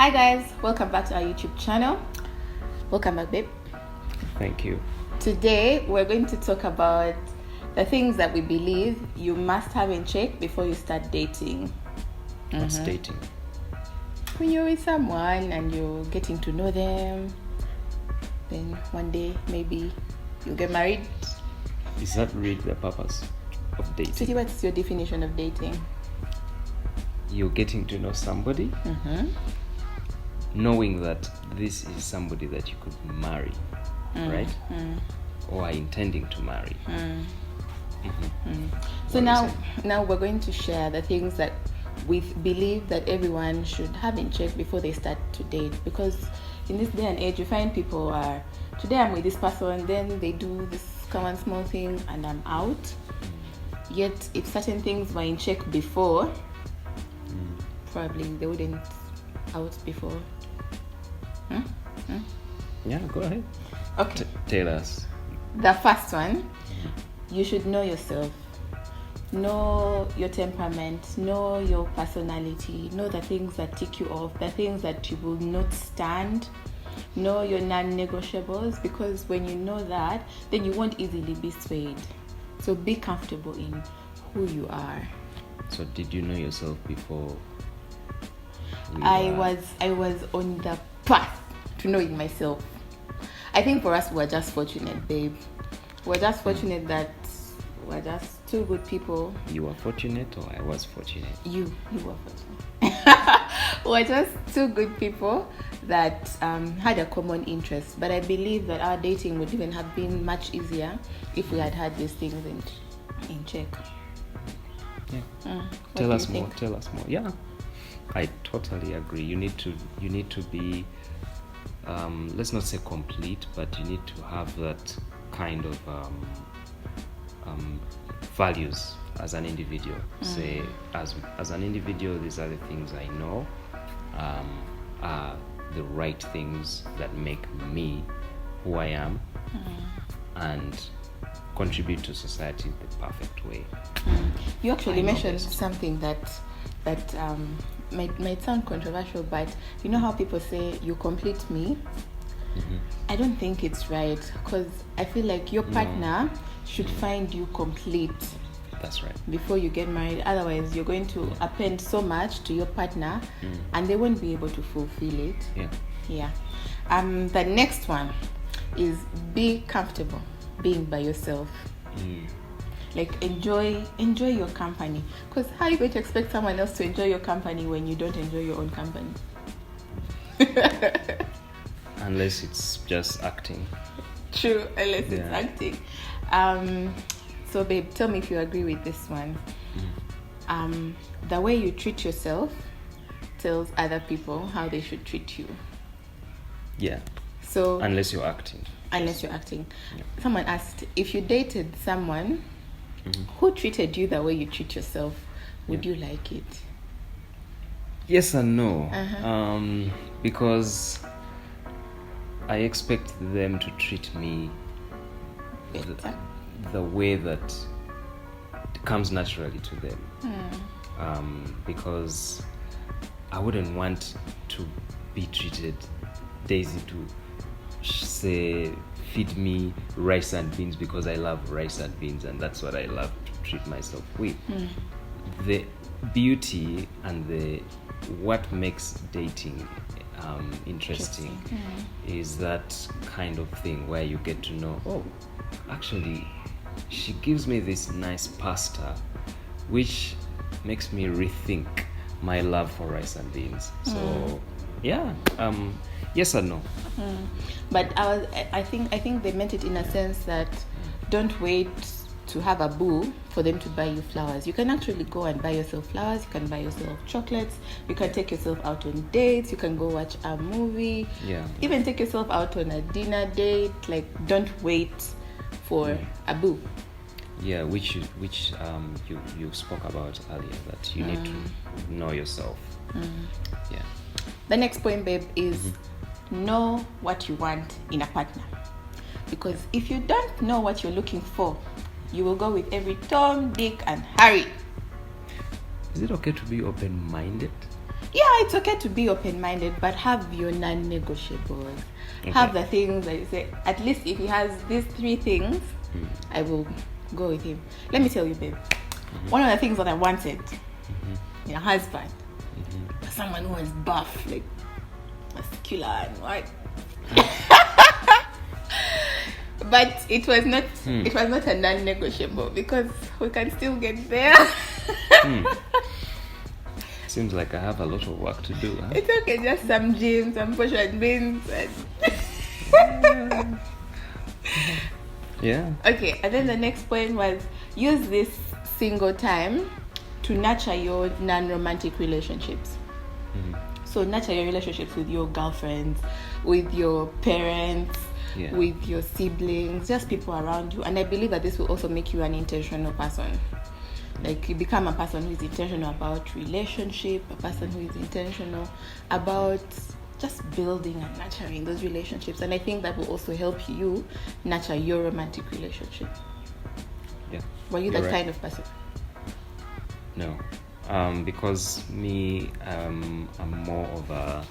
Hi guys, welcome back to our YouTube channel. Welcome back, babe. Thank you. Today we're going to talk about the things that we believe you must have in check before you start dating. What's dating? When you're with someone and you're getting to know them, then one day maybe you'll get married. Is that really the purpose of dating? Sweetie, what's your definition of dating? You're getting to know somebody, knowing that this is somebody that you could marry, right? Or are intending to marry. So now we're going to share the things that we believe that everyone should have in check before they start to date, because in this day and age you find people are, today I'm with this person, then they do this common small thing and I'm out. Yet if certain things were in check before, probably they wouldn't out before. Yeah, go ahead. Okay. Tell us. The first one, you should know yourself. Know your temperament, know your personality, know the things that tick you off, the things that you will not stand, know your non-negotiables, because when you know that, then you won't easily be swayed. So be comfortable in who you are. So did you know yourself before? I was on the path to knowing myself. I think for us, we're just fortunate, babe. We're just fortunate that we're just two good people. You were fortunate, or I was fortunate? You were fortunate. We're just two good people that had a common interest. But I believe that our dating would even have been much easier if we had had these things in check. Yeah. Tell us more. Yeah, I totally agree. You need to be, let's not say complete, but you need to have that kind of values as an individual. Say, as an individual, these are the things I know are the right things that make me who I am and contribute to society the perfect way. You actually mentioned something that might sound controversial, but you know how people say you complete me? I don't think it's right, because I feel like your partner should find you complete. That's right. Before you get married. Otherwise, you're going to append so much to your partner and they won't be able to fulfill it. Yeah. The next one is be comfortable being by yourself. Like enjoy your company, because how are you going to expect someone else to enjoy your company when you don't enjoy your own company? Unless it's just acting. True, unless it's acting. So babe, tell me if you agree with this one. The way you treat yourself tells other people how they should treat you. Yeah. So unless you're acting. Yeah. Someone asked, if you dated someone who treated you the way you treat yourself, would you like it? Yes and no. Because I expect them to treat me the way that comes naturally to them. Because I wouldn't want to be treated, Daisy, to say feed me rice and beans because I love rice and beans and that's what I love to treat myself with. The beauty and what makes dating interesting is that kind of thing where you get to know, oh, actually she gives me this nice pasta, which makes me rethink my love for rice and beans. So yes and no. But I think they meant it in a sense that don't wait to have a boo for them to buy you flowers. You can actually go and buy yourself flowers. You can buy yourself chocolates. You can take yourself out on dates. You can go watch a movie. Even take yourself out on a dinner date. Like, don't wait for a boo. Yeah, which you spoke about earlier, that you need to know yourself. Yeah. The next point, babe, is know what you want in a partner. Because if you don't know what you're looking for, you will go with every Tom, Dick, and Harry. Is it okay to be open-minded? Yeah, it's okay to be open-minded, but have your non-negotiables. Okay. Have the things that you say, at least if he has these 3 things, I will go with him. Let me tell you, babe. One of the things that I wanted in a husband was someone who was buff, like muscular and white. But it was not a non-negotiable because we can still get there. Seems like I have a lot of work to do. Huh? It's okay, just some gym, some push and beans. Yeah. Okay, and then the next point was use this single time to nurture your non-romantic relationships. So nurture your relationships with your girlfriends, with your parents, with your siblings, just people around you. And I believe that this will also make you an intentional person. Like you become a person who is intentional about relationship, a person who is intentional about just building and nurturing those relationships. And I think that will also help you nurture your romantic relationship. Yeah. Were you that kind of person? No. Because me, I'm more of a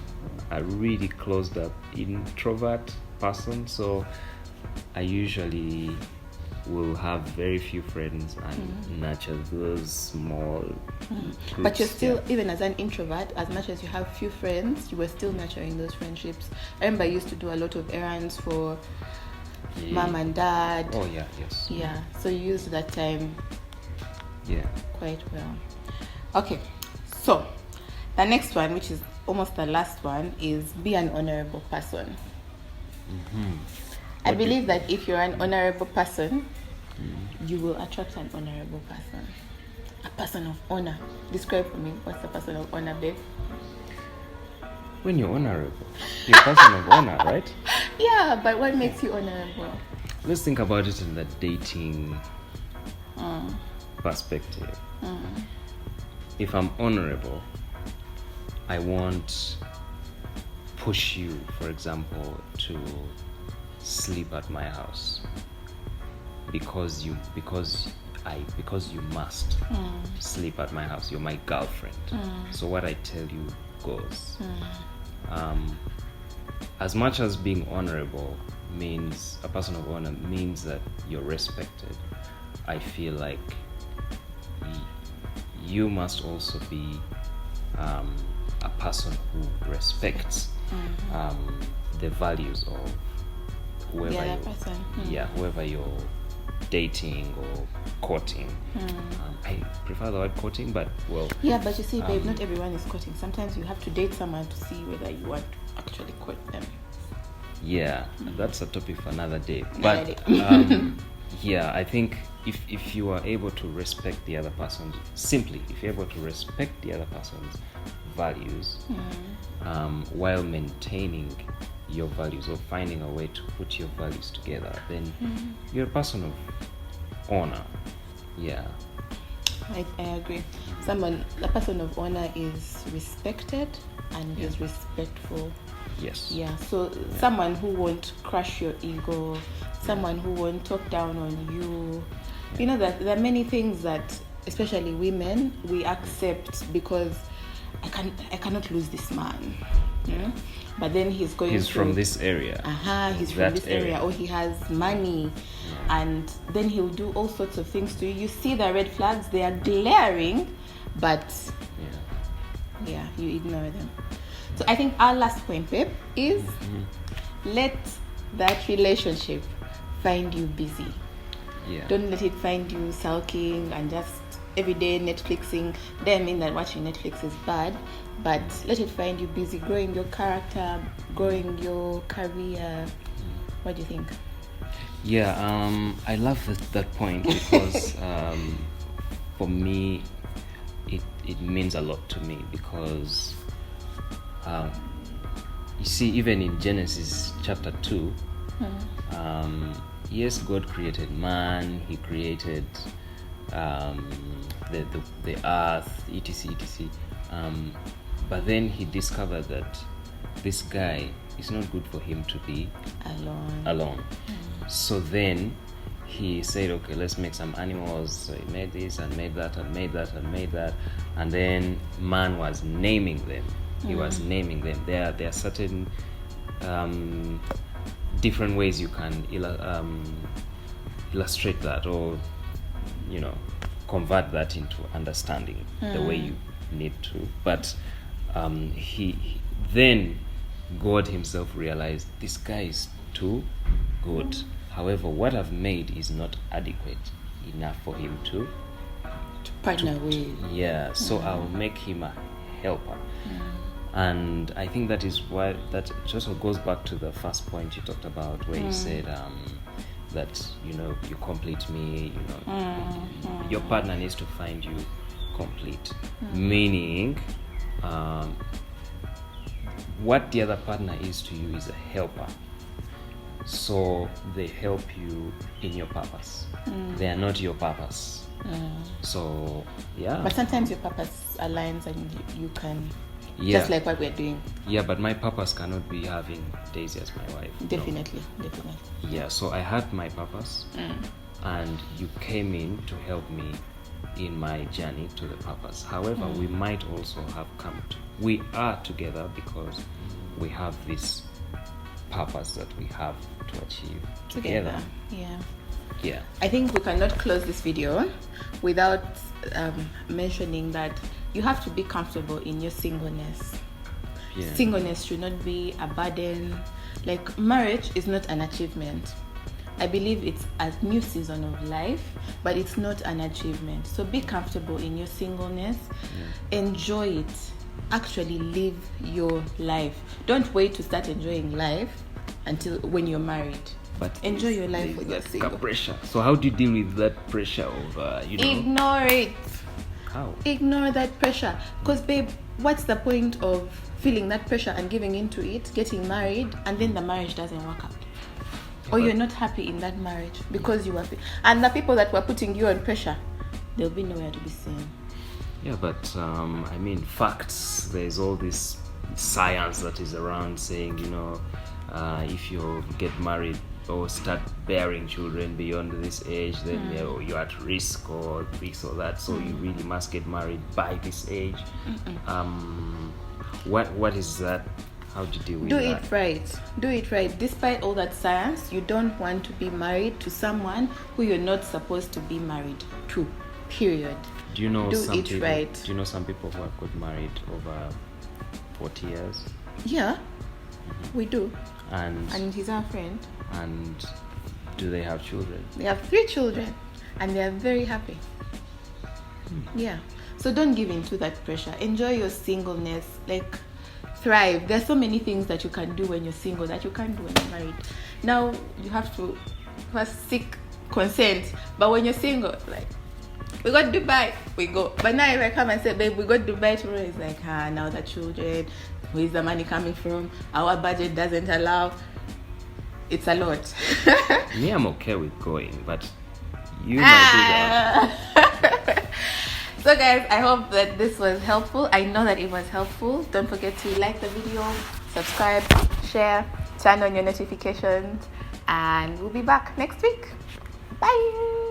really closed up introvert person. So I usually will have very few friends and nurture those small groups. But you're still, even as an introvert, as much as you have few friends, you were still nurturing those friendships. I remember I used to do a lot of errands for mom and dad. Oh yeah, yes. Yeah, so you used that time quite well. Okay, so the next one, which is almost the last one, is be an honorable person. I believe that if you're an honorable person, you will attract an honorable person. A person of honor. Describe for me, what's a person of honor, babe? When you're honorable, you're a person of honor, right? Yeah, but what makes you honorable? Let's think about it in the dating perspective. If I'm honorable, I won't push you, for example, to sleep at my house because you must sleep at my house. You're my girlfriend. So what I tell you goes. As much as being honorable means, a person of honor means that you're respected, I feel like you must also be a person who respects the values of whoever you're dating or courting. I prefer the word courting, but but you see, babe, not everyone is courting. Sometimes you have to date someone to see whether you want to actually court them. That's a topic for another day. But I think if you are able to respect the other person's, if you're able to respect the other person's values while maintaining your values or finding a way to put your values together, then you're a person of honor. I agree. A person of honor is respected and is respectful. Someone who won't crush your ego, someone who won't talk down on you. You know that there are many things that, especially women, we accept because I cannot lose this man. But then he's from this area. He's from this area, or he has money, and then he'll do all sorts of things to you. You see the red flags; they are glaring, but you ignore them. So I think our last point, babe, is let that relationship find you busy. Don't let it find you sulking and just every day Netflixing. Doesn't mean that watching Netflix is bad, but let it find you busy, growing your character, growing your career. What do you think? I love that point because for me it means a lot to me because you see, even in Genesis chapter 2, yes, God created man, he created the earth, etc. But then he discovered that this guy, it's not good for him to be alone. So then he said, okay, let's make some animals. So he made this and made that and made that and made that, and then man was naming them. He was naming them. There are certain different ways you can illustrate that, or convert that into understanding the way you need to. But he then, God himself realized, this guy is too good. However, what I've made is not adequate enough for him to partner with. Yeah, so I'll make him a helper. And I think that is why that also goes back to the first point you talked about, where you said that you complete me. Your partner needs to find you complete, meaning what the other partner is to you is a helper. So they help you in your purpose. They are not your purpose. So yeah. But sometimes your purpose aligns and you can, just like what we're doing. Yeah, but my purpose cannot be having Daisy as my wife. Definitely. Yeah, so I had my purpose, and you came in to help me in my journey to the purpose. However, we might also have we are together because we have this purpose that we have to achieve together. Yeah. I think we cannot close this video without mentioning that you have to be comfortable in your singleness. Singleness should not be a burden. Like, marriage is not an achievement. I believe it's a new season of life, but it's not an achievement. So be comfortable in your singleness. Enjoy it. Actually live your life. Don't wait to start enjoying life until when you're married. But enjoy your life when you're single. Pressure. So how do you deal with that pressure of Ignore it. How? Ignore that pressure. Because babe, what's the point of feeling that pressure and giving into it, getting married, and then the marriage doesn't work out? Or you're not happy in that marriage because you were and the people that were putting you on pressure, they'll be nowhere to be seen. Yeah, but facts. There's all this science that is around saying, if you get married or start bearing children beyond this age, then you're at risk or this or that. So you really must get married by this age. What is that? How do you deal with that? Do it right. Despite all that science, you don't want to be married to someone who you're not supposed to be married to. Period. Do you know some people? Right. Do you know some people who have got married over 40 years? Yeah, we do. And he's our friend. And do they have children? They have 3 children, and they are very happy. Yeah. So don't give in to that pressure. Enjoy your singleness. Like, thrive. There's so many things that you can do when you're single that you can't do when you're married. Now you have to first seek consent. But when you're single, like, we got Dubai, we go. But now if I come and say, babe, we got Dubai tomorrow, it's like, now the children, where's the money coming from? Our budget doesn't allow. It's a lot. Me, I'm okay with going, but you might be the So guys, I hope that this was helpful. I know that it was helpful. Don't forget to like the video, subscribe, share, turn on your notifications, and we'll be back next week. Bye.